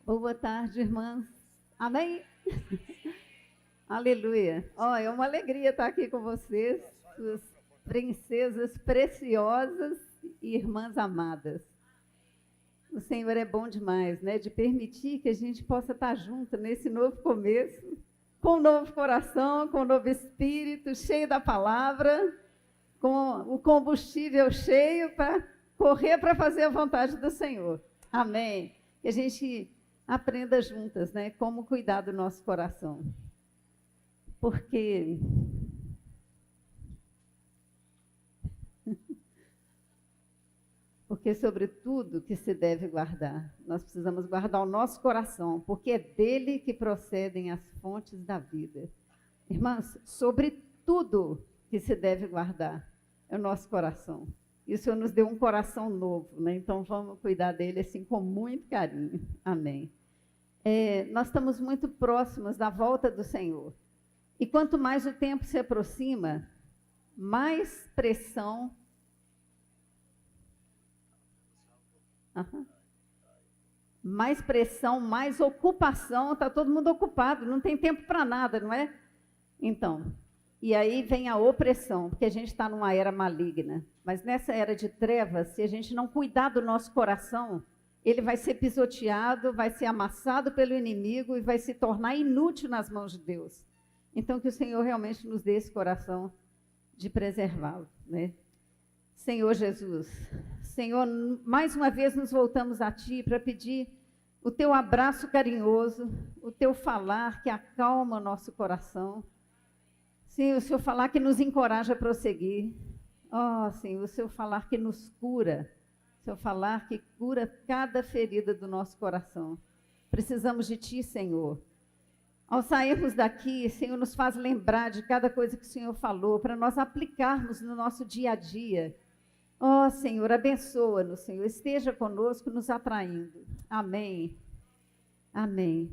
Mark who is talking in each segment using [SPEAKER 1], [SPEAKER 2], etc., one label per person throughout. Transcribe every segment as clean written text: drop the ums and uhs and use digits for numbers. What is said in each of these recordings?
[SPEAKER 1] Boa tarde, irmãs. Amém? Aleluia. Ó, é uma alegria estar aqui com vocês, suas princesas preciosas e irmãs amadas. O Senhor é bom demais, né? De permitir que a gente possa estar junto nesse novo começo, com um novo coração, com um novo espírito, cheio da palavra, com o combustível cheio para correr para fazer a vontade do Senhor. Amém. Que a gente aprenda juntas, né? Como cuidar do nosso coração. Porque sobre tudo que se deve guardar, nós precisamos guardar o nosso coração, porque é dele que procedem as fontes da vida. Irmãs, sobre tudo que se deve guardar é o nosso coração. E o Senhor nos deu um coração novo, né? Então vamos cuidar dele assim com muito carinho. Amém. Nós estamos muito próximos da volta do Senhor. E quanto mais o tempo se aproxima, mais pressão. Mais pressão, mais ocupação, está todo mundo ocupado, não tem tempo para nada, não é? Então, e aí vem a opressão, porque a gente está numa era maligna. Mas nessa era de trevas, se a gente não cuidar do nosso coração, ele vai ser pisoteado, vai ser amassado pelo inimigo e vai se tornar inútil nas mãos de Deus. Então, que o Senhor realmente nos dê esse coração de preservá-lo, né? Senhor Jesus, Senhor, mais uma vez nos voltamos a Ti para pedir o Teu abraço carinhoso, o Teu falar que acalma o nosso coração. Sim, o Seu falar que nos encoraja a prosseguir. Oh, Senhor, o Seu falar que nos cura, o Seu falar que cura cada ferida do nosso coração. Precisamos de Ti, Senhor. Ao sairmos daqui, Senhor, nos faz lembrar de cada coisa que o Senhor falou, para nós aplicarmos no nosso dia a dia. Ó, Senhor, abençoa-nos, Senhor, esteja conosco, nos atraindo. Amém. Amém.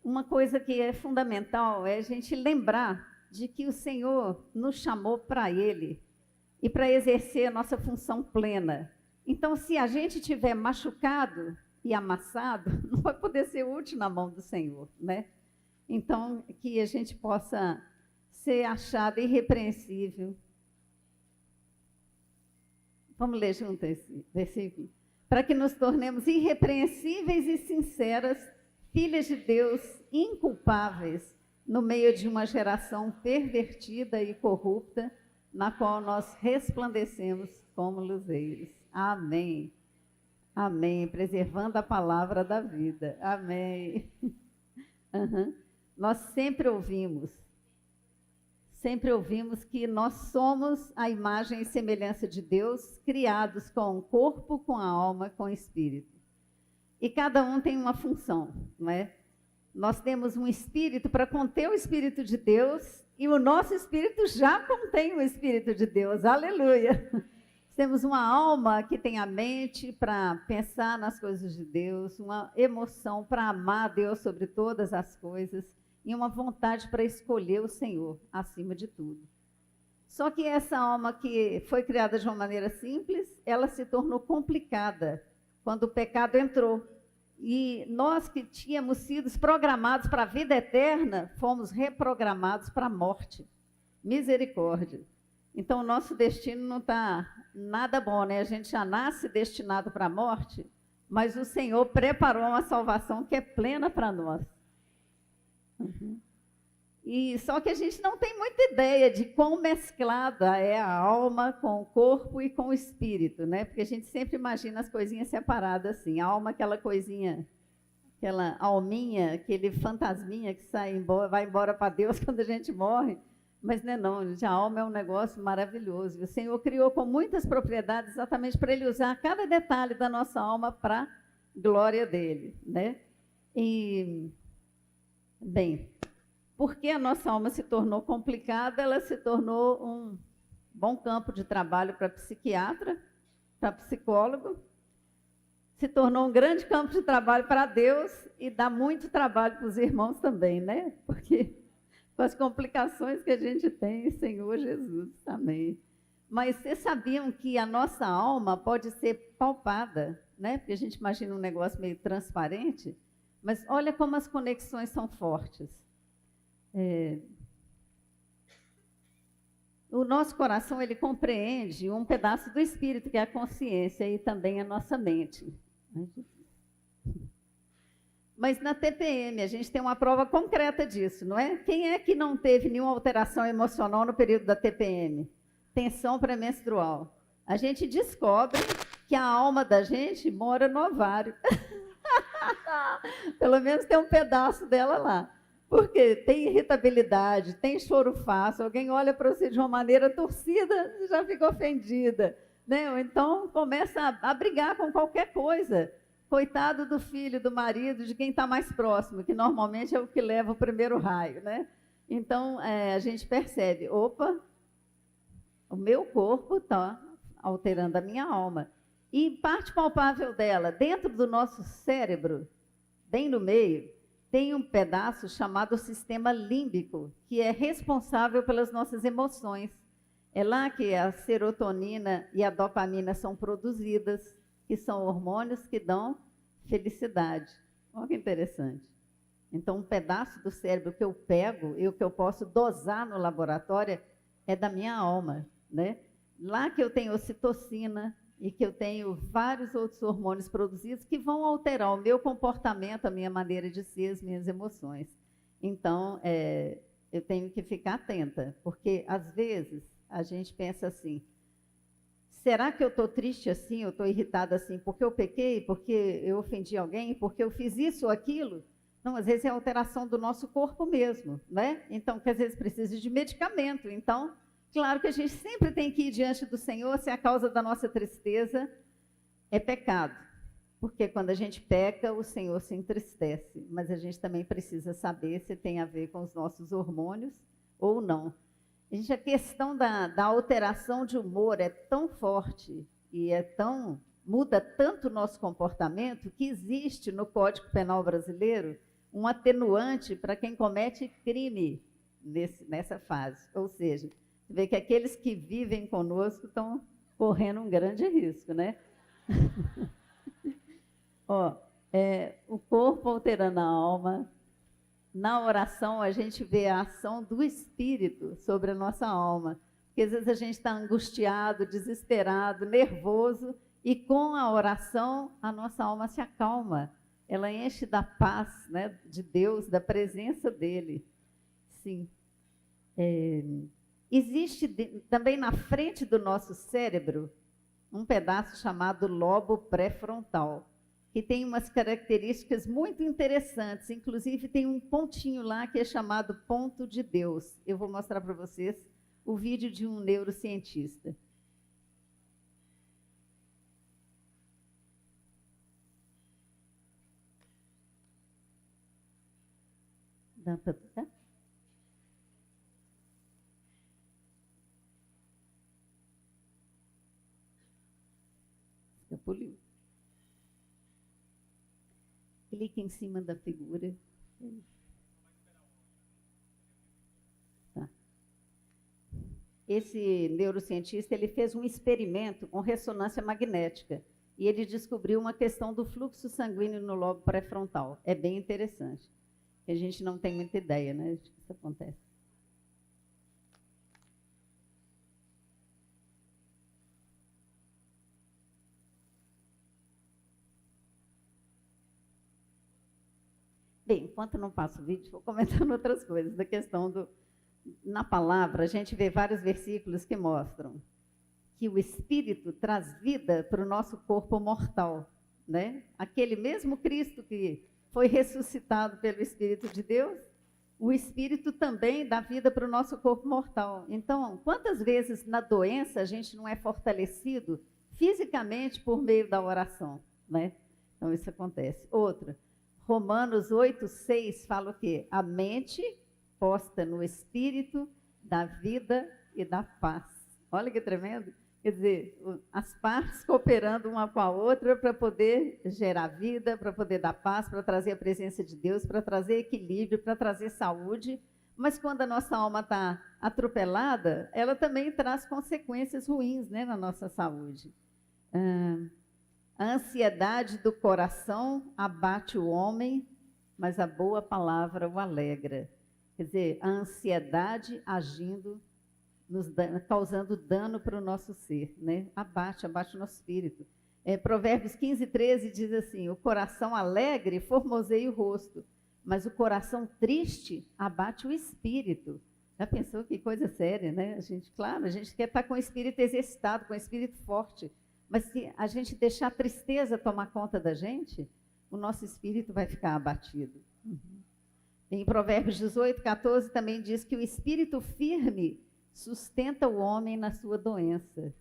[SPEAKER 1] Uma coisa que é fundamental é a gente lembrar de que o Senhor nos chamou para Ele e para exercer a nossa função plena. Então, se a gente estiver machucado e amassado, não vai poder ser útil na mão do Senhor, né? Então, que a gente possa ser achado irrepreensível. Vamos ler junto esse versículo. Para que nos tornemos irrepreensíveis e sinceras, filhas de Deus, inculpáveis, no meio de uma geração pervertida e corrupta, na qual nós resplandecemos como luzeiros. Amém. Amém. Preservando a palavra da vida. Amém. Nós sempre ouvimos que nós somos a imagem e semelhança de Deus, criados com o corpo, com a alma, com o espírito. E cada um tem uma função, não é? Nós temos um espírito para conter o Espírito de Deus, e o nosso espírito já contém o Espírito de Deus. Aleluia! Temos uma alma que tem a mente para pensar nas coisas de Deus, uma emoção para amar a Deus sobre todas as coisas e uma vontade para escolher o Senhor acima de tudo. Só que essa alma que foi criada de uma maneira simples, ela se tornou complicada quando o pecado entrou. E nós que tínhamos sido programados para a vida eterna, fomos reprogramados para a morte. Misericórdia. Então, o nosso destino não está nada bom, né? A gente já nasce destinado para a morte, mas o Senhor preparou uma salvação que é plena para nós. E só que a gente não tem muita ideia de quão mesclada é a alma com o corpo e com o espírito, né? Porque a gente sempre imagina as coisinhas separadas assim. A alma, aquela coisinha, aquela alminha, aquele fantasminha que vai embora para Deus quando a gente morre. Mas não é não, gente, a alma é um negócio maravilhoso. O Senhor criou com muitas propriedades exatamente para Ele usar cada detalhe da nossa alma para a glória dEle, né? E, bem, porque a nossa alma se tornou complicada, ela se tornou um bom campo de trabalho para psiquiatra, para psicólogo, se tornou um grande campo de trabalho para Deus e dá muito trabalho para os irmãos também, né? Porque com as complicações que a gente tem, Senhor Jesus, amém. Mas vocês sabiam que a nossa alma pode ser palpada, né? Porque a gente imagina um negócio meio transparente, mas olha como as conexões são fortes. O nosso coração, ele compreende um pedaço do espírito, que é a consciência, e também a nossa mente. Mas na TPM, a gente tem uma prova concreta disso, não é? Quem é que não teve nenhuma alteração emocional no período da TPM? Tensão pré-menstrual. A gente descobre que a alma da gente mora no ovário. Pelo menos tem um pedaço dela lá. Porque tem irritabilidade, tem choro fácil, alguém olha para você de uma maneira torcida, já fica ofendida, né? Ou então começa a brigar com qualquer coisa. Coitado do filho, do marido, de quem está mais próximo, que normalmente é o que leva o primeiro raio, né? Então, a gente percebe, opa, o meu corpo está alterando a minha alma. E parte palpável dela, dentro do nosso cérebro, bem no meio, tem um pedaço chamado sistema límbico, que é responsável pelas nossas emoções. É lá que a serotonina e a dopamina são produzidas, que são hormônios que dão felicidade. Olha que interessante. Então, um pedaço do cérebro que eu pego e o que eu posso dosar no laboratório é da minha alma, né? Lá que eu tenho ocitocina e que eu tenho vários outros hormônios produzidos que vão alterar o meu comportamento, a minha maneira de ser, as minhas emoções. Então, eu tenho que ficar atenta, porque, às vezes, a gente pensa assim, será que eu estou triste assim, eu estou irritada assim, porque eu pequei, porque eu ofendi alguém, porque eu fiz isso ou aquilo? Não, às vezes é alteração do nosso corpo mesmo, né? Então, que às vezes precisa de medicamento. Então, claro que a gente sempre tem que ir diante do Senhor se a causa da nossa tristeza é pecado. Porque quando a gente peca, o Senhor se entristece. Mas a gente também precisa saber se tem a ver com os nossos hormônios ou não. A questão da alteração de humor é tão forte e muda tanto o nosso comportamento que existe no Código Penal brasileiro um atenuante para quem comete crime nessa fase. Ou seja, você vê que aqueles que vivem conosco estão correndo um grande risco, né? O corpo alterando a alma. Na oração, a gente vê a ação do Espírito sobre a nossa alma. Porque às vezes a gente está angustiado, desesperado, nervoso, e com a oração, a nossa alma se acalma. Ela enche da paz, né, de Deus, da presença dEle. Sim. Existe também na frente do nosso cérebro um pedaço chamado lobo pré-frontal, que tem umas características muito interessantes, inclusive tem um pontinho lá que é chamado ponto de Deus. Eu vou mostrar para vocês o vídeo de um neurocientista. Dá para tocar? Escapuliu. Clique em cima da figura. Tá. Esse neurocientista, ele fez um experimento com ressonância magnética e ele descobriu uma questão do fluxo sanguíneo no lobo pré-frontal. É bem interessante. A gente não tem muita ideia, né, de que isso acontece. Bem, enquanto não passo o vídeo, vou comentando outras coisas da questão do... Na palavra, a gente vê vários versículos que mostram que o Espírito traz vida para o nosso corpo mortal, né? Aquele mesmo Cristo que foi ressuscitado pelo Espírito de Deus, o Espírito também dá vida para o nosso corpo mortal. Então, quantas vezes na doença a gente não é fortalecido fisicamente por meio da oração, né? Então, isso acontece. Outra, Romanos 8:6 fala o quê? A mente posta no Espírito da vida e da paz. Olha que tremendo. Quer dizer, as partes cooperando uma com a outra para poder gerar vida, para poder dar paz, para trazer a presença de Deus, para trazer equilíbrio, para trazer saúde, Mas quando a nossa alma está atropelada, ela também traz consequências ruins, né, na nossa saúde. A ansiedade do coração abate o homem, mas a boa palavra o alegra. Quer dizer, a ansiedade agindo, causando dano para o nosso ser, né? Abate o nosso espírito. Provérbios 15:13 diz assim: o coração alegre formoseia o rosto, mas o coração triste abate o espírito. Já pensou que coisa séria, né? A gente quer estar com o espírito exercitado, com o espírito forte, mas se a gente deixar a tristeza tomar conta da gente, o nosso espírito vai ficar abatido. Em Provérbios 18:14 também diz que o espírito firme sustenta o homem na sua doença.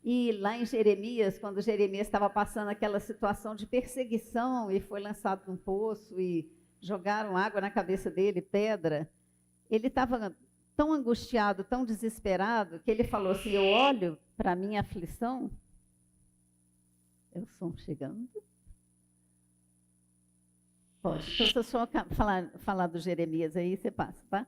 [SPEAKER 1] E lá em Jeremias, quando Jeremias estava passando aquela situação de perseguição e foi lançado num poço e jogaram água na cabeça dele, pedra, ele estava tão angustiado, tão desesperado, que ele falou assim: eu olho para a minha aflição. É o som chegando? Pode. Então, se eu só falar do Jeremias aí, você passa, tá?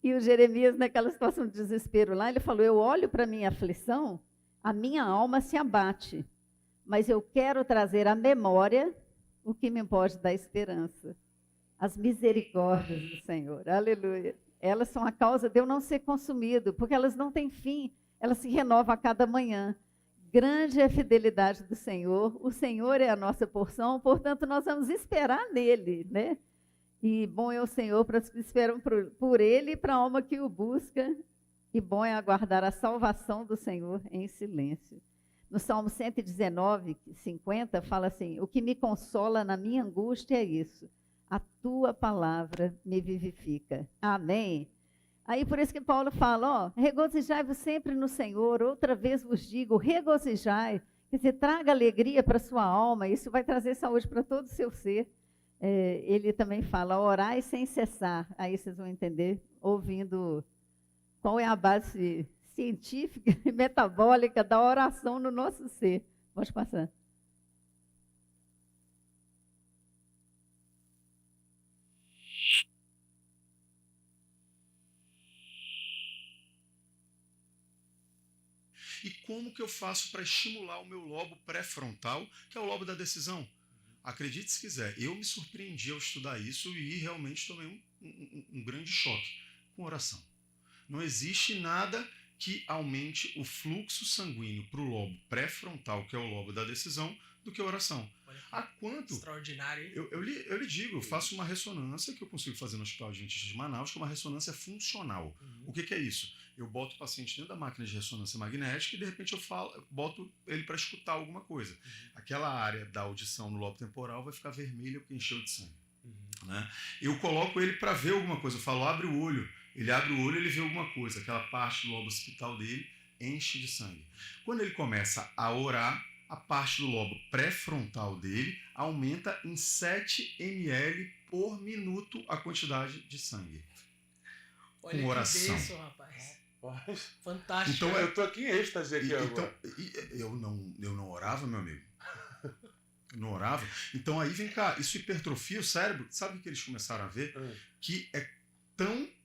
[SPEAKER 1] E o Jeremias, naquela situação de desespero lá, ele falou: eu olho para a minha aflição, a minha alma se abate, mas eu quero trazer à memória o que me pode dar esperança. As misericórdias do Senhor. Aleluia. Elas são a causa de eu não ser consumido, porque elas não têm fim, elas se renovam a cada manhã. Grande é a fidelidade do Senhor, o Senhor é a nossa porção, portanto, nós vamos esperar nele, né? E bom é o Senhor para os que esperam por ele e para a alma que o busca, e bom é aguardar a salvação do Senhor em silêncio. No Salmo 119:50, fala assim: o que me consola na minha angústia é isso, a tua palavra me vivifica. Amém? Aí por isso que Paulo fala, regozijai-vos sempre no Senhor, outra vez vos digo, regozijai, quer dizer, traga alegria para a sua alma, isso vai trazer saúde para todo o seu ser. Ele também fala, orai sem cessar, aí vocês vão entender, ouvindo qual é a base científica e metabólica da oração no nosso ser. Pode passar.
[SPEAKER 2] E como que eu faço para estimular o meu lobo pré-frontal, que é o lobo da decisão? Acredite se quiser, eu me surpreendi ao estudar isso e realmente tomei um grande choque com oração. Não existe nada que aumente o fluxo sanguíneo para o lobo pré-frontal, que é o lobo da decisão, do que a oração. Há quanto?
[SPEAKER 3] Extraordinário, hein?
[SPEAKER 2] Eu lhe digo, eu faço uma ressonância que eu consigo fazer no Hospital Adventista de Manaus, que é uma ressonância funcional. O que é isso? Eu boto o paciente dentro da máquina de ressonância magnética e de repente eu boto ele para escutar alguma coisa. Aquela área da audição no lobo temporal vai ficar vermelha porque encheu de sangue. Né? Eu coloco ele para ver alguma coisa, eu falo, abre o olho. Ele abre o olho, ele vê alguma coisa, aquela parte do lobo occipital dele enche de sangue. Quando ele começa a orar, a parte do lobo pré-frontal dele aumenta em 7 ml por minuto a quantidade de sangue.
[SPEAKER 3] Olha
[SPEAKER 2] com oração.
[SPEAKER 3] Que bênção, rapaz. Fantástico.
[SPEAKER 2] Então,
[SPEAKER 4] eu tô aqui em êxtase aqui agora.
[SPEAKER 2] Eu não orava, meu amigo. Eu não orava. Então aí vem cá, isso hipertrofia o cérebro. Sabe o que eles começaram a ver? Que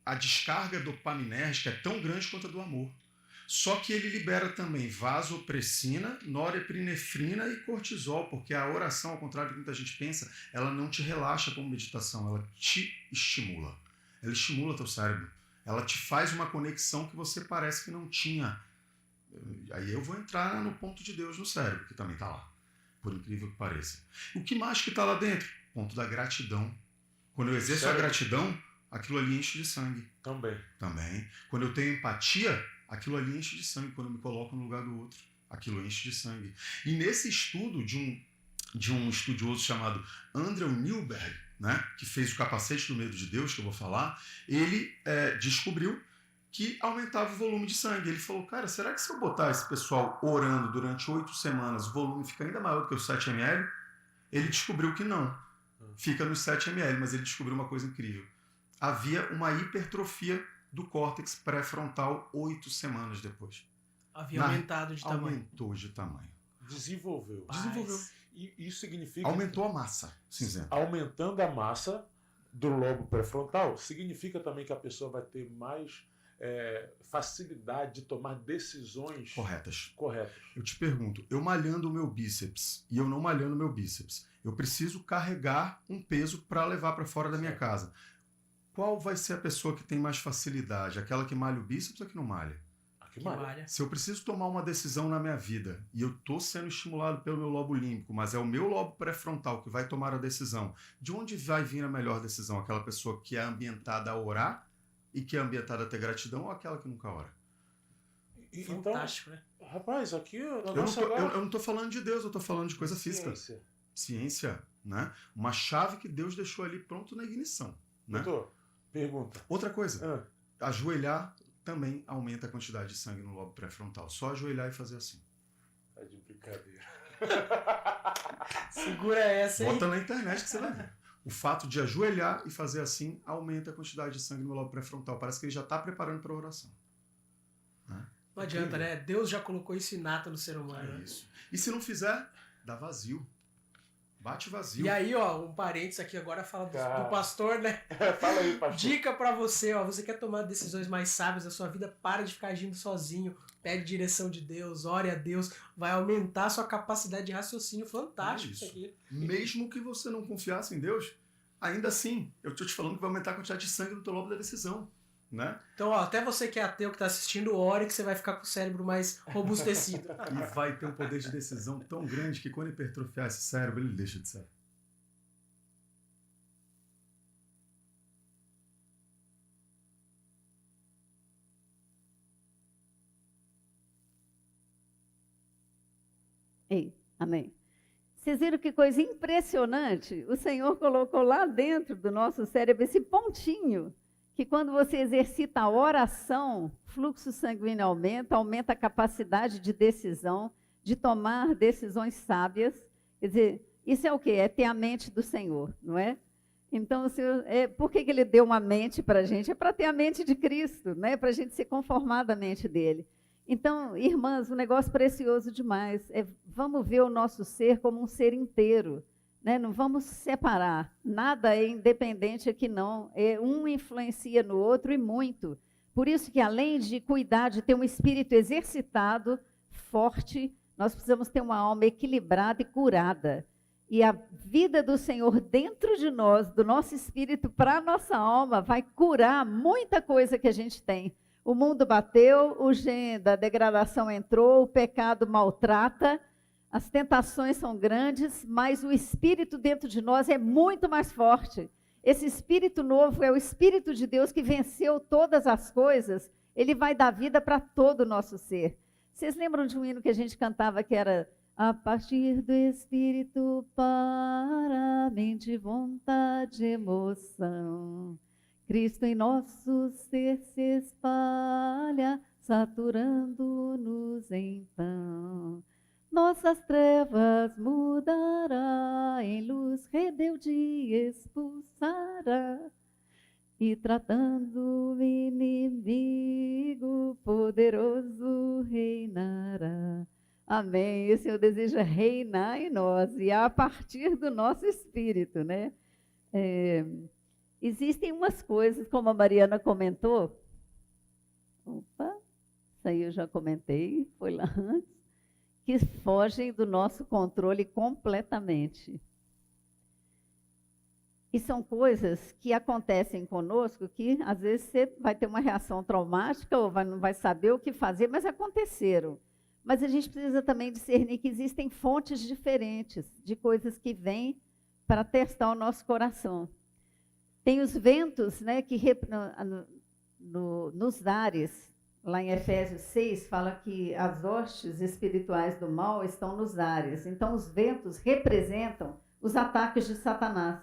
[SPEAKER 2] a descarga dopaminérgica é tão grande quanto a do amor. Só que ele libera também vasopressina, norepinefrina e cortisol, porque a oração, ao contrário do que muita gente pensa, ela não te relaxa como meditação, ela te estimula. Ela estimula teu cérebro. Ela te faz uma conexão que você parece que não tinha. Aí eu vou entrar no ponto de Deus no cérebro, que também está lá, por incrível que pareça. O que mais que está lá dentro? Ponto da gratidão. Quando eu exerço a gratidão, aquilo ali enche de sangue. Também. Quando eu tenho empatia, aquilo ali enche de sangue. Quando eu me coloco no lugar do outro, aquilo enche de sangue. E nesse estudo de um estudioso chamado Andrew Newberg, né, que fez o Capacete do Medo de Deus, que eu vou falar, ele descobriu que aumentava o volume de sangue. Ele falou, cara, será que se eu botar esse pessoal orando durante 8 semanas, o volume fica ainda maior do que os 7 ml? Ele descobriu que não. Fica nos 7 ml, mas ele descobriu uma coisa incrível. Havia uma hipertrofia do córtex pré-frontal 8 semanas depois.
[SPEAKER 3] Havia aumentado de tamanho.
[SPEAKER 2] Aumentou de tamanho.
[SPEAKER 4] Desenvolveu.
[SPEAKER 3] Desenvolveu.
[SPEAKER 4] E isso significa...
[SPEAKER 2] Aumentou a massa cinzenta.
[SPEAKER 4] Aumentando a massa, do lobo pré-frontal, significa também que a pessoa vai ter mais facilidade de tomar decisões
[SPEAKER 2] corretas.
[SPEAKER 4] Eu
[SPEAKER 2] te pergunto, eu malhando o meu bíceps e eu não malhando o meu bíceps, eu preciso carregar um peso para levar para fora da minha casa. Qual vai ser a pessoa que tem mais facilidade? Aquela que malha o bíceps ou que não malha?
[SPEAKER 4] Que malha.
[SPEAKER 2] Se eu preciso tomar uma decisão na minha vida e eu estou sendo estimulado pelo meu lobo límbico, mas é o meu lobo pré-frontal que vai tomar a decisão, de onde vai vir a melhor decisão? Aquela pessoa que é ambientada a orar e que é ambientada a ter gratidão ou aquela que nunca ora?
[SPEAKER 3] Fantástico, né?
[SPEAKER 4] Rapaz, aqui...
[SPEAKER 2] Eu não estou falando de Deus, eu estou falando de coisa física. Ciência, né? Uma chave que Deus deixou ali pronto na ignição. Né?
[SPEAKER 4] Doutor, pergunta.
[SPEAKER 2] Outra coisa, ajoelhar também aumenta a quantidade de sangue no lobo pré-frontal. Só ajoelhar e fazer assim.
[SPEAKER 4] Tá de brincadeira.
[SPEAKER 3] Segura essa, hein?
[SPEAKER 2] Bota na internet que você vai ver. O fato de ajoelhar e fazer assim aumenta a quantidade de sangue no lobo pré-frontal. Parece que ele já está preparando para a oração. Né?
[SPEAKER 3] Não adianta, né? Deus já colocou isso inato no ser humano.
[SPEAKER 2] Isso. E se não fizer, dá vazio. Bate vazio.
[SPEAKER 3] E aí, ó, um parênteses aqui agora fala do pastor, né?
[SPEAKER 4] Fala aí, pastor.
[SPEAKER 3] Dica pra você, ó, você quer tomar decisões mais sábias da sua vida, para de ficar agindo sozinho, pede direção de Deus, ore a Deus, vai aumentar a sua capacidade de raciocínio. Fantástico isso aqui.
[SPEAKER 2] Mesmo que você não confiasse em Deus, ainda assim, eu tô te falando que vai aumentar a quantidade de sangue no teu lobo da decisão. Né?
[SPEAKER 3] Então, ó, até você que é ateu, que está assistindo, ore que você vai ficar com o cérebro mais robustecido.
[SPEAKER 2] E vai ter um poder de decisão tão grande que quando hipertrofiar esse cérebro, ele deixa de ser.
[SPEAKER 1] Ei, amém. Vocês viram que coisa impressionante? O Senhor colocou lá dentro do nosso cérebro esse pontinho, que quando você exercita a oração, fluxo sanguíneo aumenta a capacidade de decisão, de tomar decisões sábias. Quer dizer, isso é o quê? É ter a mente do Senhor, não é? Então, por que Ele deu uma mente para a gente? É para ter a mente de Cristo, né? Para a gente se conformar da mente dele. Então, irmãs, um negócio precioso demais. Vamos ver o nosso ser como um ser inteiro. Né? Não vamos separar, nada é independente aqui não, um influencia no outro e muito. Por isso que além de cuidar de ter um espírito exercitado, forte, nós precisamos ter uma alma equilibrada e curada. E a vida do Senhor dentro de nós, do nosso espírito para a nossa alma, vai curar muita coisa que a gente tem. O mundo bateu, o gene da degradação entrou, o pecado maltrata, as tentações são grandes, mas o Espírito dentro de nós é muito mais forte. Esse Espírito novo é o Espírito de Deus que venceu todas as coisas. Ele vai dar vida para todo o nosso ser. Vocês lembram de um hino que a gente cantava que era a partir do Espírito para a mente, vontade, emoção. Cristo em nosso ser se espalha, saturando-nos então. Nossas trevas mudará, em luz rebelde expulsará, e tratando o inimigo poderoso reinará. Amém. E o Senhor deseja reinar em nós, e a partir do nosso espírito, né? Existem umas coisas, como a Mariana comentou. Opa, isso aí eu já comentei, foi lá antes. Que fogem do nosso controle completamente. E são coisas que acontecem conosco que, às vezes, você vai ter uma reação traumática ou não vai saber o que fazer, mas aconteceram. Mas a gente precisa também discernir que existem fontes diferentes de coisas que vêm para testar o nosso coração. Tem os ventos, né, que nos ares. Lá em Efésios 6, fala que as hostes espirituais do mal estão nos ares. Então, os ventos representam os ataques de Satanás,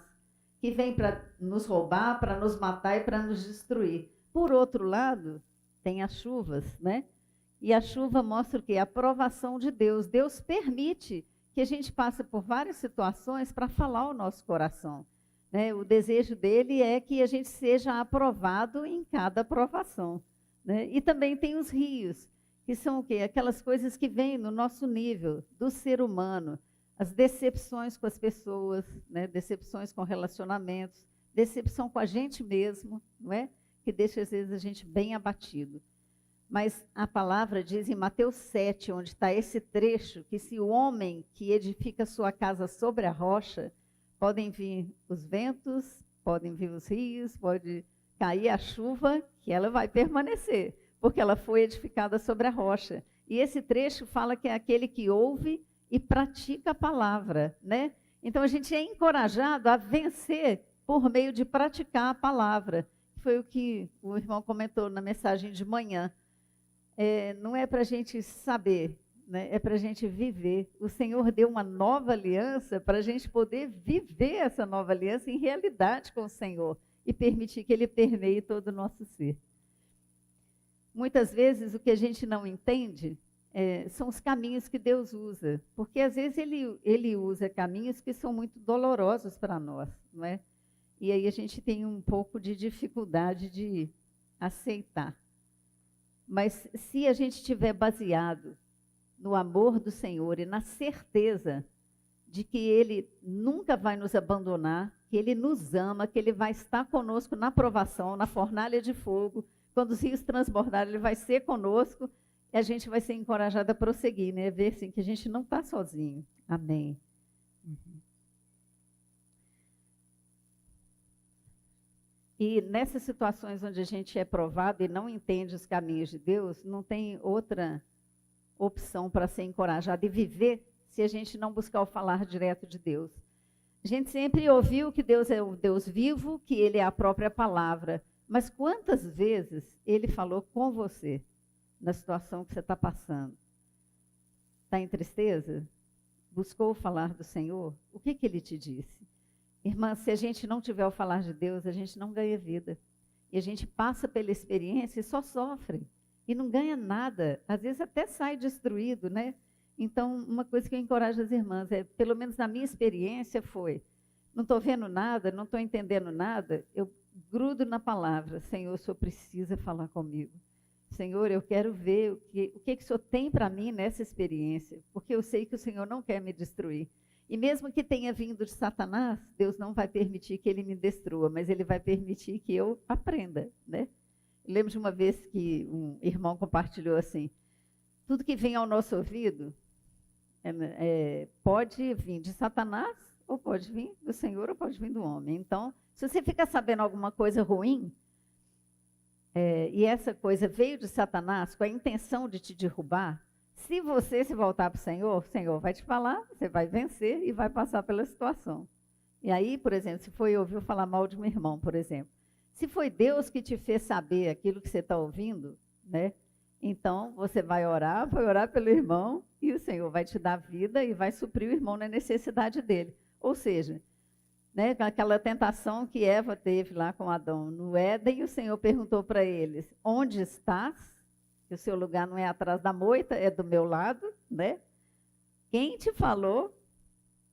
[SPEAKER 1] que vem para nos roubar, para nos matar e para nos destruir. Por outro lado, tem as chuvas, né? E a chuva mostra o quê? A aprovação de Deus. Deus permite que a gente passe por várias situações para falar o nosso coração. Né? O desejo dele é que a gente seja aprovado em cada aprovação. Né? E também tem os rios, que são o quê? Aquelas coisas que vêm no nosso nível, do ser humano, as decepções com as pessoas, né? Decepções com relacionamentos, decepção com a gente mesmo, não é? Que deixa, às vezes, a gente bem abatido. Mas a palavra diz em Mateus 7, onde está esse trecho, que se o homem que edifica sua casa sobre a rocha, podem vir os ventos, podem vir os rios, pode cair a chuva, que ela vai permanecer, porque ela foi edificada sobre a rocha. E esse trecho fala que é aquele que ouve e pratica a palavra, né? Então a gente é encorajado a vencer por meio de praticar a palavra. Foi o que o irmão comentou na mensagem de manhã. Não é para a gente saber, né? É para a gente viver. O Senhor deu uma nova aliança para a gente poder viver essa nova aliança em realidade com o Senhor e permitir que Ele permeie todo o nosso ser. Muitas vezes o que a gente não entende são os caminhos que Deus usa, porque às vezes Ele usa caminhos que são muito dolorosos para nós, não é? E aí a gente tem um pouco de dificuldade de aceitar. Mas se a gente estiver baseado no amor do Senhor e na certeza de que Ele nunca vai nos abandonar, que Ele nos ama, que Ele vai estar conosco na provação, na fornalha de fogo, quando os rios transbordarem, Ele vai ser conosco, e a gente vai ser encorajado a prosseguir, né? Ver assim, que a gente não está sozinho. Amém. E nessas situações onde a gente é provado e não entende os caminhos de Deus, não tem outra opção para ser encorajado e viver se a gente não buscar o falar direto de Deus. A gente sempre ouviu que Deus é o Deus vivo, que Ele é a própria palavra. Mas quantas vezes Ele falou com você na situação que você está passando? Está em tristeza? Buscou o falar do Senhor? O que Ele te disse? Irmã, se a gente não tiver o falar de Deus, a gente não ganha vida. E a gente passa pela experiência e só sofre. E não ganha nada. Às vezes até sai destruído, né? Então, uma coisa que eu encorajo as irmãs, pelo menos na minha experiência, foi: não estou vendo nada, não estou entendendo nada, eu grudo na palavra. Senhor, o Senhor precisa falar comigo. Senhor, eu quero ver o que o Senhor tem para mim nessa experiência, porque eu sei que o Senhor não quer me destruir. E mesmo que tenha vindo de Satanás, Deus não vai permitir que ele me destrua, mas ele vai permitir que eu aprenda, né? Eu lembro de uma vez que um irmão compartilhou assim: tudo que vem ao nosso ouvido pode vir de Satanás, ou pode vir do Senhor, ou pode vir do homem. Então, se você fica sabendo alguma coisa ruim, e essa coisa veio de Satanás com a intenção de te derrubar, se você se voltar para o Senhor vai te falar, você vai vencer e vai passar pela situação. E aí, por exemplo, se foi ouviu falar mal de um irmão, por exemplo, se foi Deus que te fez saber aquilo que você está ouvindo, né? Então, você vai orar pelo irmão e o Senhor vai te dar vida e vai suprir o irmão na necessidade dele. Ou seja, né, aquela tentação que Eva teve lá com Adão no Éden, o Senhor perguntou para eles: onde estás? Que o seu lugar não é atrás da moita, é do meu lado, né? Quem te falou,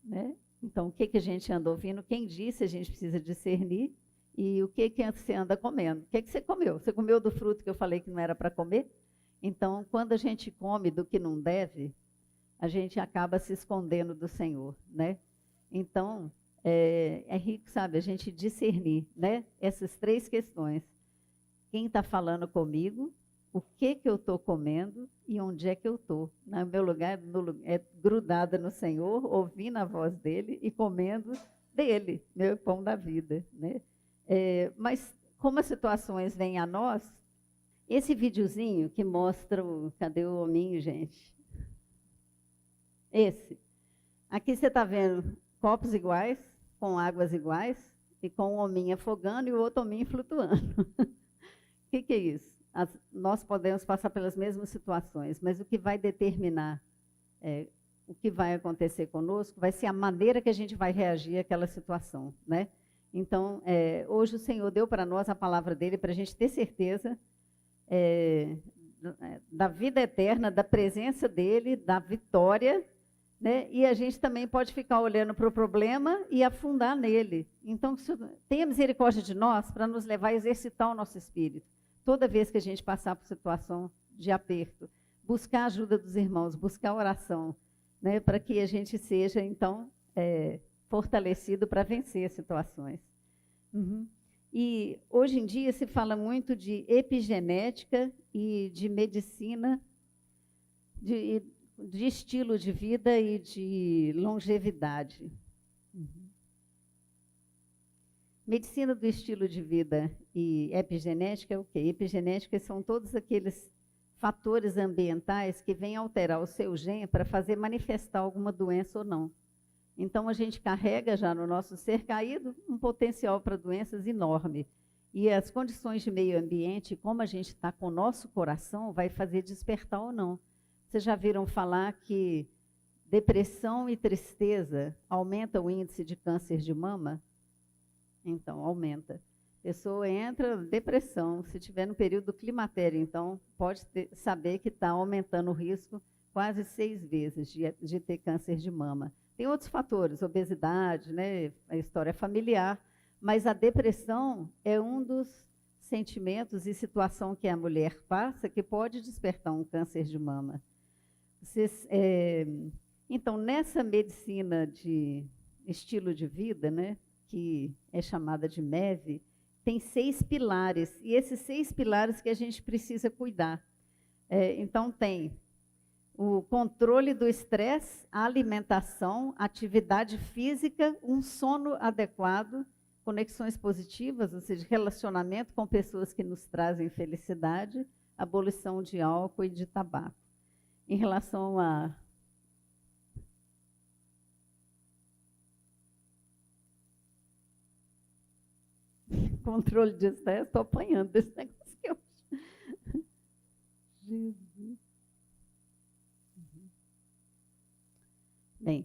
[SPEAKER 1] né? Então, o que a gente anda ouvindo? Quem disse, a gente precisa discernir. E o que você anda comendo? O que você comeu? Você comeu do fruto que eu falei que não era para comer? Então, quando a gente come do que não deve, a gente acaba se escondendo do Senhor, né? Então, é rico, sabe, a gente discernir, né? Essas três questões. Quem está falando comigo? O que eu estou comendo e onde é que eu estou? No meu lugar é grudada no Senhor, ouvindo a voz dele e comendo dele, meu pão da vida, né? Mas como as situações vêm a nós, esse videozinho que mostra cadê o hominho, gente? Esse. Aqui você está vendo copos iguais, com águas iguais, e com um hominho afogando e o outro hominho flutuando. O que é isso? Nós podemos passar pelas mesmas situações, mas o que vai determinar o que vai acontecer conosco vai ser a maneira que a gente vai reagir àquela situação, né? Então, hoje o Senhor deu para nós a palavra dele para a gente ter certeza da vida eterna, da presença dele, da vitória, né? E a gente também pode ficar olhando para o problema e afundar nele. Então, tenha misericórdia de nós para nos levar a exercitar o nosso espírito. Toda vez que a gente passar por situação de aperto, buscar a ajuda dos irmãos, buscar oração, né, para que a gente seja, então, fortalecido para vencer as situações. Uhum. E hoje em dia se fala muito de epigenética e de medicina, de estilo de vida e de longevidade. Medicina do estilo de vida e epigenética é o quê? Epigenética são todos aqueles fatores ambientais que vêm alterar o seu gene para fazer manifestar alguma doença ou não. Então, a gente carrega já no nosso ser caído um potencial para doenças enorme. E as condições de meio ambiente, como a gente está com o nosso coração, vai fazer despertar ou não. Vocês já viram falar que depressão e tristeza aumenta o índice de câncer de mama? Então, aumenta. A pessoa entra em depressão, se estiver no período do climatério, então pode saber que está aumentando o risco quase 6 vezes de ter câncer de mama. Tem outros fatores, obesidade, né, a história familiar, mas a depressão é um dos sentimentos e situação que a mulher passa que pode despertar um câncer de mama. Então, nessa medicina de estilo de vida, né, que é chamada de MEV, tem 6 pilares, e esses 6 pilares que a gente precisa cuidar. Então, tem o controle do estresse, a alimentação, atividade física, um sono adequado, conexões positivas, ou seja, relacionamento com pessoas que nos trazem felicidade, abolição de álcool e de tabaco. Em relação a controle de estresse, estou apanhando desse negócio aqui hoje. Jesus. Bem,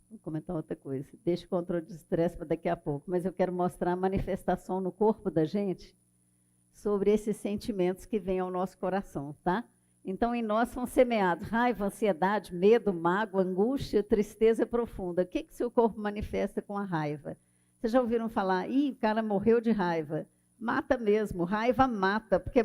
[SPEAKER 1] vou comentar outra coisa. Deixa o controle de estresse para daqui a pouco, mas eu quero mostrar a manifestação no corpo da gente sobre esses sentimentos que vêm ao nosso coração, tá? Então, em nós são semeados raiva, ansiedade, medo, mágoa, angústia, tristeza profunda. O que seu corpo manifesta com a raiva? Vocês já ouviram falar, o cara morreu de raiva? Mata mesmo, raiva mata, porque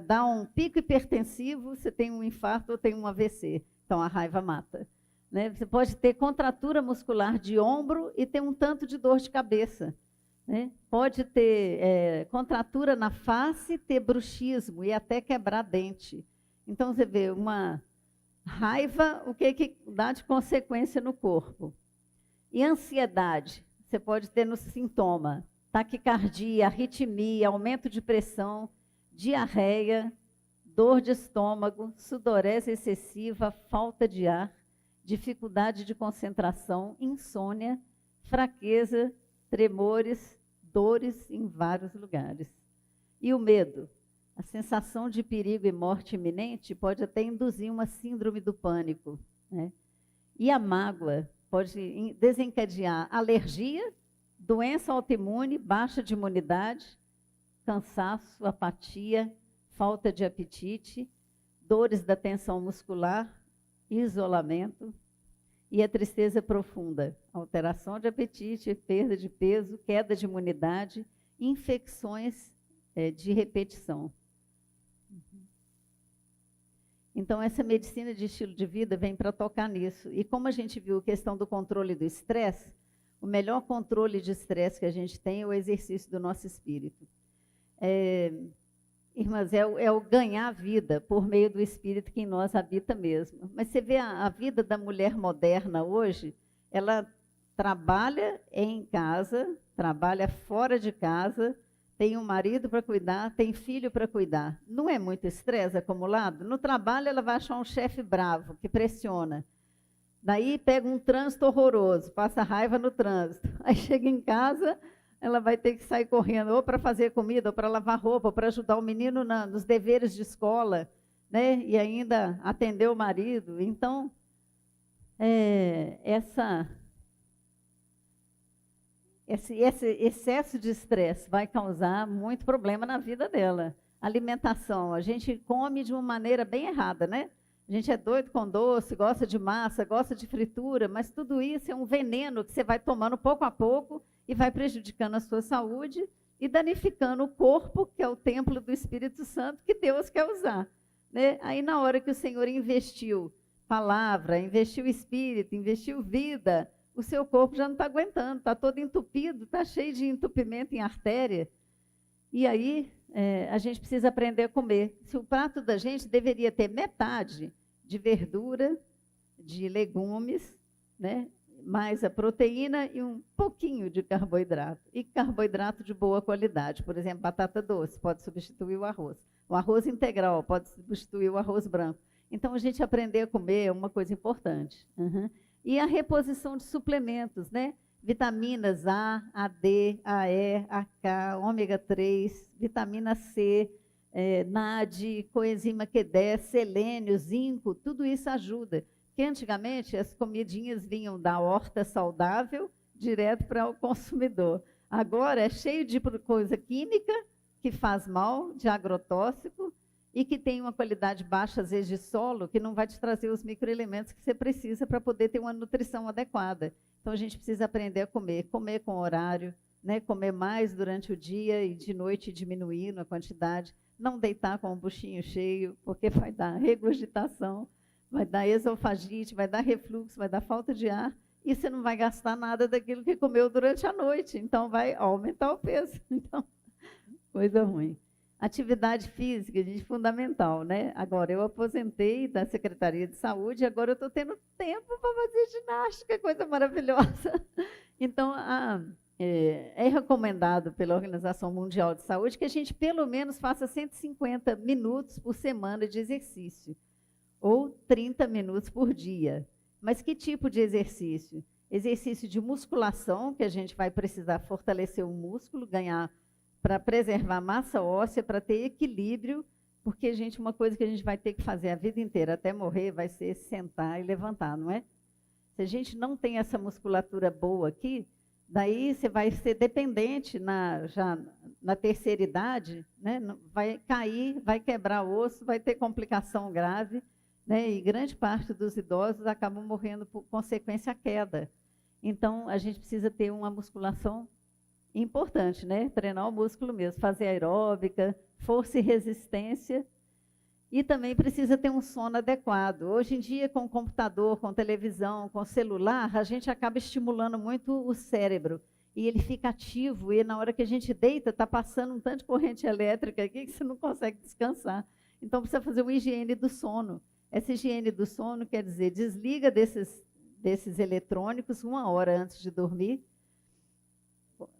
[SPEAKER 1] dá um pico hipertensivo, você tem um infarto ou tem um AVC. Então, a raiva mata. Né? Você pode ter contratura muscular de ombro e ter um tanto de dor de cabeça. Né? Pode ter contratura na face, ter bruxismo e até quebrar dente. Então, você vê, uma raiva, o que dá de consequência no corpo? E ansiedade? Você pode ter no sintoma, taquicardia, arritmia, aumento de pressão, diarreia, dor de estômago, sudorese excessiva, falta de ar, dificuldade de concentração, insônia, fraqueza, tremores, dores em vários lugares. E o medo? A sensação de perigo e morte iminente pode até induzir uma síndrome do pânico. Né? E a mágoa pode desencadear alergia, doença autoimune, baixa de imunidade, cansaço, apatia, falta de apetite, dores da tensão muscular, isolamento e a tristeza profunda, alteração de apetite, perda de peso, queda de imunidade, infecções de repetição. Então, essa medicina de estilo de vida vem para tocar nisso. E como a gente viu a questão do controle do estresse, o melhor controle de estresse que a gente tem é o exercício do nosso espírito. Irmãs, é o ganhar vida por meio do espírito que em nós habita mesmo. Mas você vê a vida da mulher moderna hoje, ela trabalha em casa, trabalha fora de casa, tem um marido para cuidar, tem filho para cuidar. Não é muito estresse acumulado? No trabalho, ela vai achar um chefe bravo, que pressiona. Daí, pega um trânsito horroroso, passa raiva no trânsito. Aí, chega em casa, ela vai ter que sair correndo, ou para fazer comida, ou para lavar roupa, ou para ajudar o menino nos deveres de escola, né? E ainda atender o marido. Então, esse excesso de estresse vai causar muito problema na vida dela. Alimentação, a gente come de uma maneira bem errada, né? A gente é doido com doce, gosta de massa, gosta de fritura, mas tudo isso é um veneno que você vai tomando pouco a pouco e vai prejudicando a sua saúde e danificando o corpo, que é o templo do Espírito Santo, que Deus quer usar. Né? Aí, na hora que o Senhor investiu palavra, investiu espírito, investiu vida, o seu corpo já não está aguentando, está todo entupido, está cheio de entupimento em artéria. E aí, a gente precisa aprender a comer. Se o prato da gente deveria ter metade de verdura, de legumes, né? Mais a proteína e um pouquinho de carboidrato. E carboidrato de boa qualidade. Por exemplo, batata doce pode substituir o arroz. O arroz integral pode substituir o arroz branco. Então, a gente aprender a comer é uma coisa importante. Uhum. E a reposição de suplementos, né? Vitaminas A, AD, AE, AK, ômega 3, vitamina C, NAD, coenzima Q10, selênio, zinco, tudo isso ajuda. Porque antigamente as comidinhas vinham da horta saudável direto para o consumidor. Agora é cheio de coisa química que faz mal, de agrotóxico, e que tem uma qualidade baixa, às vezes, de solo, que não vai te trazer os microelementos que você precisa para poder ter uma nutrição adequada. Então, a gente precisa aprender a comer com horário, né? Comer mais durante o dia e de noite diminuindo a quantidade, não deitar com o buchinho cheio, porque vai dar regurgitação, vai dar esofagite, vai dar refluxo, vai dar falta de ar, e você não vai gastar nada daquilo que comeu durante a noite, então vai aumentar o peso. Então, coisa ruim. Atividade física, gente, fundamental, né? Agora, eu aposentei da Secretaria de Saúde, e agora eu estou tendo tempo para fazer ginástica, coisa maravilhosa. Então, é recomendado pela Organização Mundial de Saúde que a gente, pelo menos, faça 150 minutos por semana de exercício, ou 30 minutos por dia. Mas que tipo de exercício? Exercício de musculação, que a gente vai precisar fortalecer o músculo, ganhar para preservar massa óssea, para ter equilíbrio, porque, gente, uma coisa que a gente vai ter que fazer a vida inteira, até morrer, vai ser sentar e levantar, não é? Se a gente não tem essa musculatura boa aqui, daí você vai ser dependente já na terceira idade, né? Vai cair, vai quebrar osso, vai ter complicação grave, né? E grande parte dos idosos acabam morrendo por consequência à queda. Então, a gente precisa ter uma musculação importante, né? Treinar o músculo mesmo, fazer aeróbica, força e resistência. E também precisa ter um sono adequado. Hoje em dia, com computador, com televisão, com celular, a gente acaba estimulando muito o cérebro. E ele fica ativo, e na hora que a gente deita, está passando um tanto de corrente elétrica aqui que você não consegue descansar. Então, precisa fazer uma higiene do sono. Essa higiene do sono quer dizer, desliga desses eletrônicos 1 hora antes de dormir,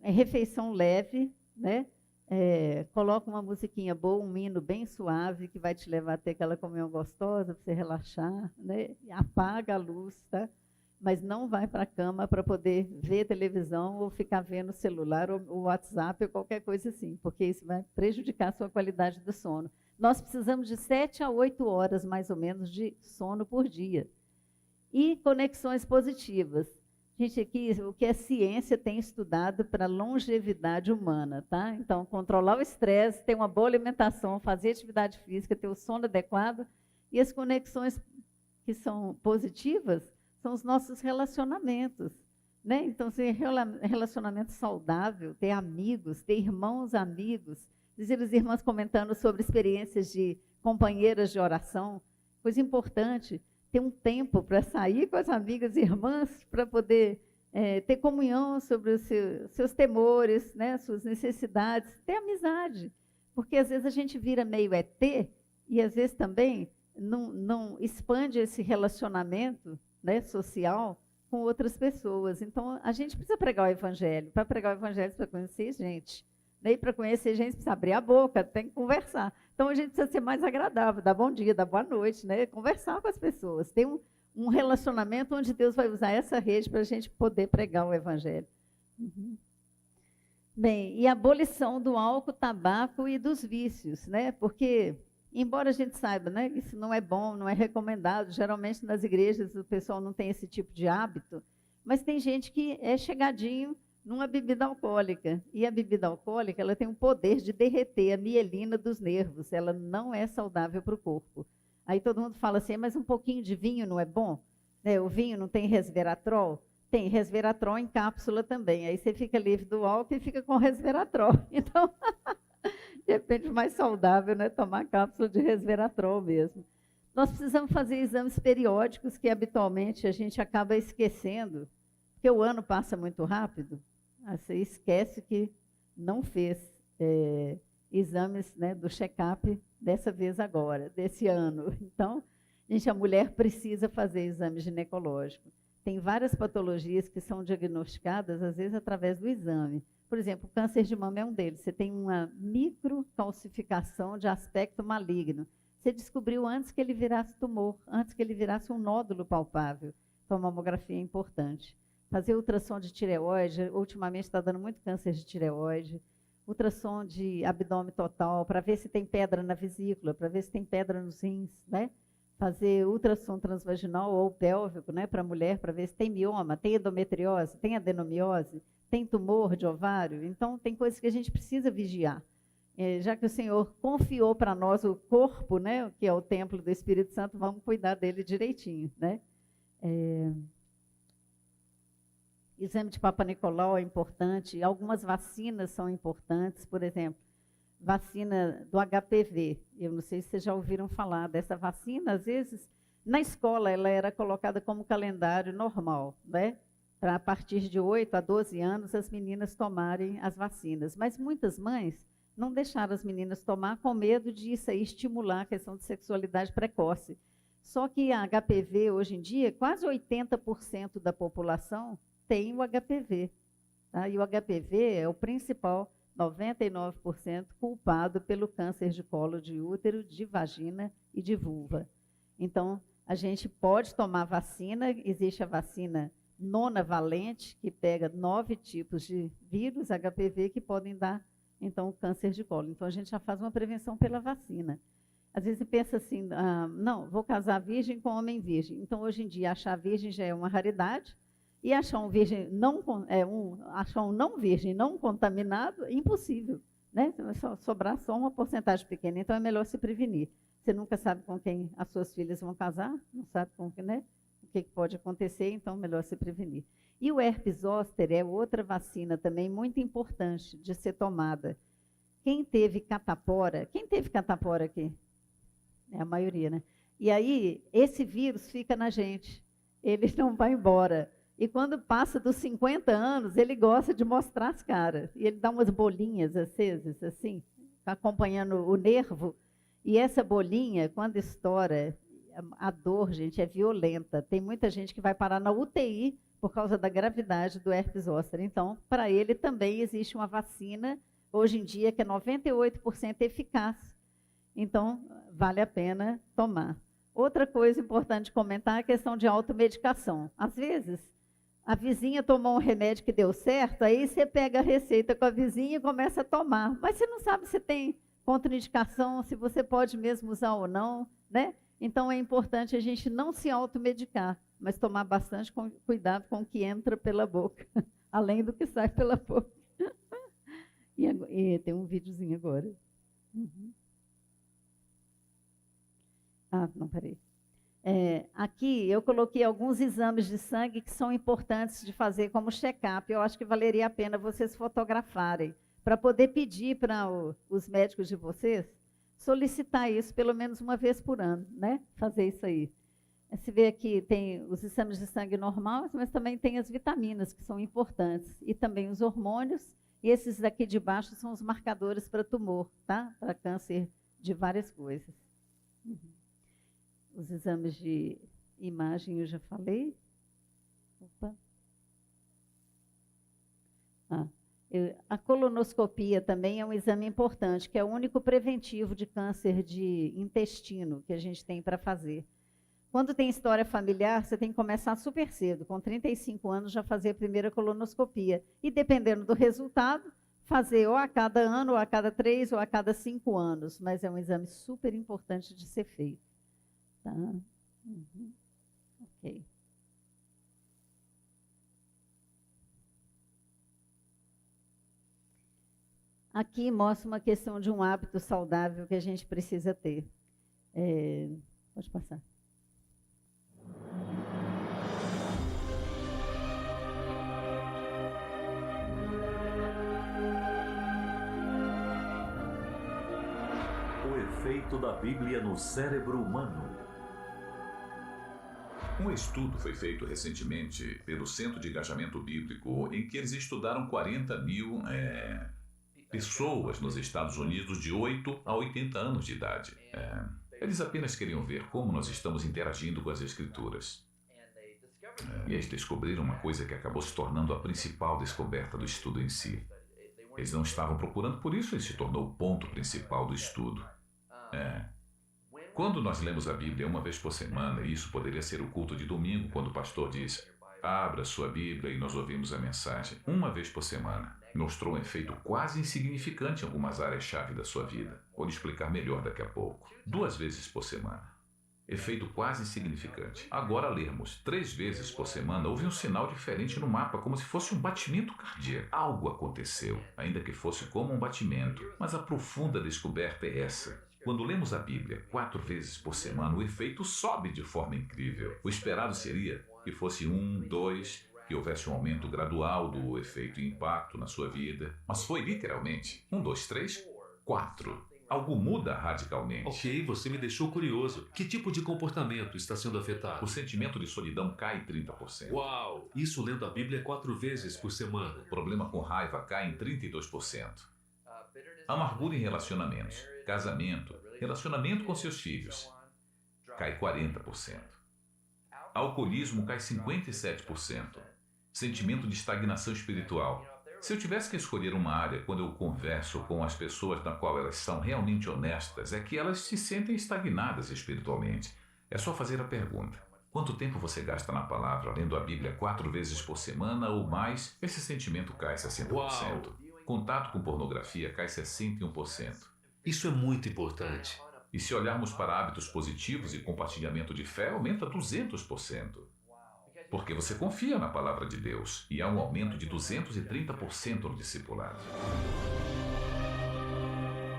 [SPEAKER 1] refeição leve, né? Coloca uma musiquinha boa, um hino bem suave, que vai te levar a ter aquela comunhão gostosa, para você relaxar, né? Apaga a luz, tá? Mas não vai para a cama para poder ver televisão ou ficar vendo celular ou WhatsApp ou qualquer coisa assim, porque isso vai prejudicar a sua qualidade do sono. Nós precisamos de 7 a 8 horas, mais ou menos, de sono por dia. E conexões positivas. Gente, aqui, o que a ciência tem estudado para a longevidade humana, tá? Então, controlar o estresse, ter uma boa alimentação, fazer atividade física, ter o sono adequado. E as conexões que são positivas são os nossos relacionamentos, né? Então, ser relacionamento saudável, ter amigos, ter irmãos amigos. Dizer os irmãos comentando sobre experiências de companheiras de oração, coisa importante. Ter um tempo para sair com as amigas e irmãs, para poder ter comunhão sobre os seus temores, né, suas necessidades, ter amizade. Porque, às vezes, a gente vira meio ET e, às vezes, também não expande esse relacionamento, né, social com outras pessoas. Então, a gente precisa pregar o Evangelho. Para pregar o Evangelho, você precisa conhecer gente. E para conhecer gente, precisa abrir a boca, tem que conversar. Então, a gente precisa ser mais agradável, dar bom dia, dar boa noite, né? Conversar com as pessoas. Ter um relacionamento onde Deus vai usar essa rede para a gente poder pregar o Evangelho. Uhum. Bem, e a abolição do álcool, tabaco e dos vícios, né? Porque, embora a gente saiba, né, que isso não é bom, não é recomendado, geralmente nas igrejas o pessoal não tem esse tipo de hábito, mas tem gente que é chegadinho numa bebida alcoólica. E a bebida alcoólica, ela tem um poder de derreter a mielina dos nervos. Ela não é saudável para o corpo. Aí todo mundo fala assim, mas um pouquinho de vinho não é bom? O vinho não tem resveratrol? Tem resveratrol em cápsula também. Aí você fica livre do álcool e fica com resveratrol. Então, de repente, mais saudável, né, tomar cápsula de resveratrol mesmo. Nós precisamos fazer exames periódicos que habitualmente a gente acaba esquecendo, porque o ano passa muito rápido. Você esquece que não fez exames, né, do check-up dessa vez agora, desse ano. Então, a mulher precisa fazer exame ginecológico. Tem várias patologias que são diagnosticadas, às vezes, através do exame. Por exemplo, o câncer de mama é um deles. Você tem uma microcalcificação de aspecto maligno. Você descobriu antes que ele virasse tumor, antes que ele virasse um nódulo palpável. Então, a mamografia é importante. Fazer ultrassom de tireoide, ultimamente está dando muito câncer de tireoide. Ultrassom de abdômen total, para ver se tem pedra na vesícula, para ver se tem pedra nos rins, né? Fazer ultrassom transvaginal ou pélvico, né, para a mulher, para ver se tem mioma, tem endometriose, tem adenomiose, tem tumor de ovário. Então, tem coisas que a gente precisa vigiar. Já que o Senhor confiou para nós o corpo, né, que é o templo do Espírito Santo, vamos cuidar dele direitinho, né? Exame de Papa Nicolau é importante, algumas vacinas são importantes, por exemplo, vacina do HPV. Eu não sei se vocês já ouviram falar dessa vacina. Às vezes, na escola, ela era colocada como calendário normal, né? Para a partir de 8 a 12 anos as meninas tomarem as vacinas. Mas muitas mães não deixaram as meninas tomar com medo de isso aí estimular a questão de sexualidade precoce. Só que a HPV, hoje em dia, quase 80% da população tem o HPV. Tá? E o HPV é o principal, 99% culpado pelo câncer de colo de útero, de vagina e de vulva. Então, a gente pode tomar vacina, existe a vacina nonavalente, que pega 9 tipos de vírus HPV que podem dar, então, câncer de colo. Então, a gente já faz uma prevenção pela vacina. Às vezes, você pensa assim, não, vou casar virgem com homem virgem. Então, hoje em dia, achar virgem já é uma raridade, e achar um virgem achar um não virgem não contaminado é impossível, né? Vai sobrar só uma porcentagem pequena, então é melhor se prevenir. Você nunca sabe com quem as suas filhas vão casar, não sabe com quem, né? O que pode acontecer, então é melhor se prevenir. E o herpes zoster é outra vacina também muito importante de ser tomada. Quem teve catapora aqui? É a maioria, né? E aí, esse vírus fica na gente, ele não vai embora. E quando passa dos 50 anos, ele gosta de mostrar as caras. E ele dá umas bolinhas acesas, assim, acompanhando o nervo. E essa bolinha, quando estoura, a dor, gente, é violenta. Tem muita gente que vai parar na UTI por causa da gravidade do herpes zoster. Então, para ele também existe uma vacina, hoje em dia, que é 98% eficaz. Então, vale a pena tomar. Outra coisa importante comentar é a questão de automedicação. Às vezes, a vizinha tomou um remédio que deu certo, aí você pega a receita com a vizinha e começa a tomar. Mas você não sabe se tem contraindicação, se você pode mesmo usar ou não, né? Então, é importante a gente não se automedicar, mas tomar bastante cuidado com o que entra pela boca, além do que sai pela boca. E tem um videozinho agora. Uhum. Não, peraí. Aqui eu coloquei alguns exames de sangue que são importantes de fazer como check-up. Eu acho que valeria a pena vocês fotografarem, para poder pedir para os médicos de vocês solicitar isso pelo menos uma vez por ano, né? Fazer isso aí. Você vê aqui, tem os exames de sangue normais, mas também tem as vitaminas, que são importantes, e também os hormônios, e esses daqui de baixo são os marcadores para tumor, tá? Para câncer de várias coisas. Uhum. Os exames de imagem eu já falei. Opa. A colonoscopia também é um exame importante, que é o único preventivo de câncer de intestino que a gente tem para fazer. Quando tem história familiar, você tem que começar super cedo, com 35 anos já fazer a primeira colonoscopia. E dependendo do resultado, fazer ou a cada ano, ou a cada 3, ou a cada 5 anos. Mas é um exame super importante de ser feito. Tá? Uhum. Ok. Aqui mostra uma questão de um hábito saudável que a gente precisa ter. Pode passar.
[SPEAKER 5] O efeito da Bíblia no cérebro humano.
[SPEAKER 6] Um estudo foi feito recentemente pelo Centro de Engajamento Bíblico, em que eles estudaram 40 mil pessoas nos Estados Unidos de 8 a 80 anos de idade. Eles apenas queriam ver como nós estamos interagindo com as Escrituras. E eles descobriram uma coisa que acabou se tornando a principal descoberta do estudo em si. Eles não estavam procurando por isso, ele se tornou o ponto principal do estudo. Quando nós lemos a Bíblia uma vez por semana, e isso poderia ser o culto de domingo, quando o pastor diz, abra sua Bíblia e nós ouvimos a mensagem, uma vez por semana, mostrou um efeito quase insignificante em algumas áreas-chave da sua vida. Vou lhe explicar melhor daqui a pouco. 2 vezes por semana. Efeito quase insignificante. Agora lermos 3 vezes por semana, houve um sinal diferente no mapa, como se fosse um batimento cardíaco. Algo aconteceu, ainda que fosse como um batimento. Mas a profunda descoberta é essa. Quando lemos a Bíblia 4 vezes por semana, o efeito sobe de forma incrível. O esperado seria que fosse 1, 2, que houvesse um aumento gradual do efeito e impacto na sua vida. Mas foi literalmente 1, 2, 3, 4. Algo muda radicalmente.
[SPEAKER 7] Ok, você me deixou curioso. Que tipo de comportamento está sendo afetado?
[SPEAKER 6] O sentimento de solidão cai 30%.
[SPEAKER 7] Uau! Isso lendo a Bíblia 4 vezes por semana.
[SPEAKER 6] O problema com raiva cai em 32%. Amargura em relacionamentos, casamento, relacionamento com seus filhos, cai 40%. Alcoolismo cai 57%. Sentimento de estagnação espiritual. Se eu tivesse que escolher uma área quando eu converso com as pessoas na qual elas são realmente honestas, é que elas se sentem estagnadas espiritualmente. É só fazer a pergunta. Quanto tempo você gasta na palavra, lendo a Bíblia 4 vezes por semana ou mais? Esse sentimento cai 60%.
[SPEAKER 7] Uau.
[SPEAKER 6] Contato com pornografia cai 61%.
[SPEAKER 7] Isso é muito importante.
[SPEAKER 6] E se olharmos para hábitos positivos e compartilhamento de fé, aumenta 200%. Porque você confia na palavra de Deus e há um aumento de 230% no discipulado.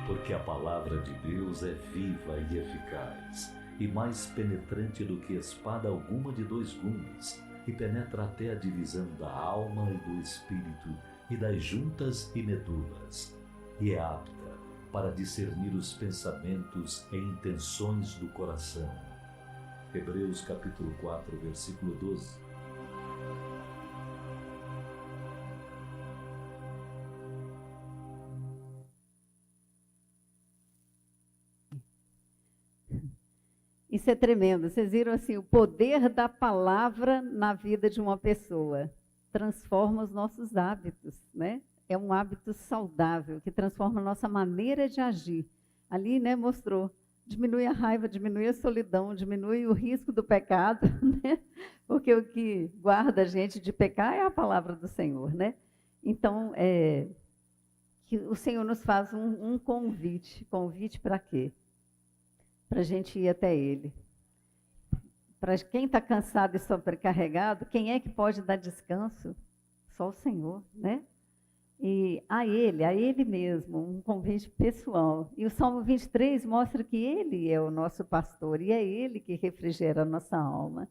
[SPEAKER 5] Porque a palavra de Deus é viva e eficaz, e mais penetrante do que espada alguma de 2 gumes, e penetra até a divisão da alma e do espírito, e das juntas e medulas, e é apta para discernir os pensamentos e intenções do coração. Hebreus capítulo 4, versículo 12.
[SPEAKER 1] Isso é tremendo. Vocês viram assim, o poder da palavra na vida de uma pessoa transforma os nossos hábitos, né? É um hábito saudável que transforma a nossa maneira de agir. Ali, né, mostrou. Diminui a raiva, diminui a solidão, diminui o risco do pecado, né? Porque o que guarda a gente de pecar é a palavra do Senhor, né? Então, que o Senhor nos faz um convite. Convite para quê? Para a gente ir até Ele. Para quem está cansado e sobrecarregado, quem é que pode dar descanso? Só o Senhor, né? E a Ele mesmo, um convite pessoal. E o Salmo 23 mostra que Ele é o nosso pastor e é Ele que refrigera a nossa alma.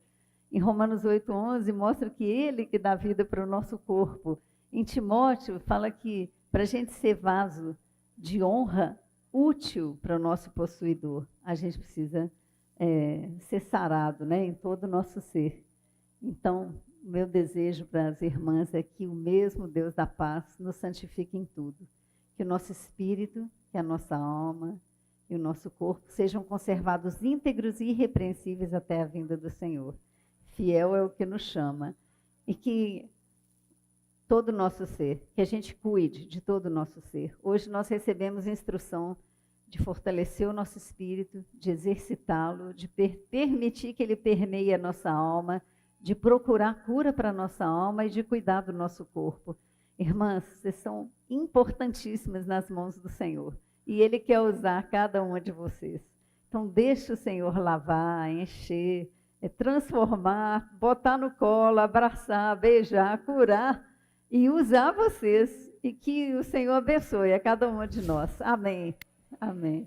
[SPEAKER 1] Em Romanos 8:11 mostra que Ele que dá vida para o nosso corpo. Em Timóteo fala que para a gente ser vaso de honra, útil para o nosso possuidor, a gente precisa ser sarado, né, em todo o nosso ser. Então, meu desejo para as irmãs é que o mesmo Deus da paz nos santifique em tudo. Que o nosso espírito, que a nossa alma e o nosso corpo sejam conservados íntegros e irrepreensíveis até a vinda do Senhor. Fiel é o que nos chama. E que todo o nosso ser, que a gente cuide de todo o nosso ser. Hoje nós recebemos instrução de fortalecer o nosso espírito, de exercitá-lo, de permitir que ele permeie a nossa alma, de procurar cura para a nossa alma e de cuidar do nosso corpo. Irmãs, vocês são importantíssimas nas mãos do Senhor. E Ele quer usar cada uma de vocês. Então, deixe o Senhor lavar, encher, transformar, botar no colo, abraçar, beijar, curar e usar vocês. E que o Senhor abençoe a cada uma de nós. Amém. Amém.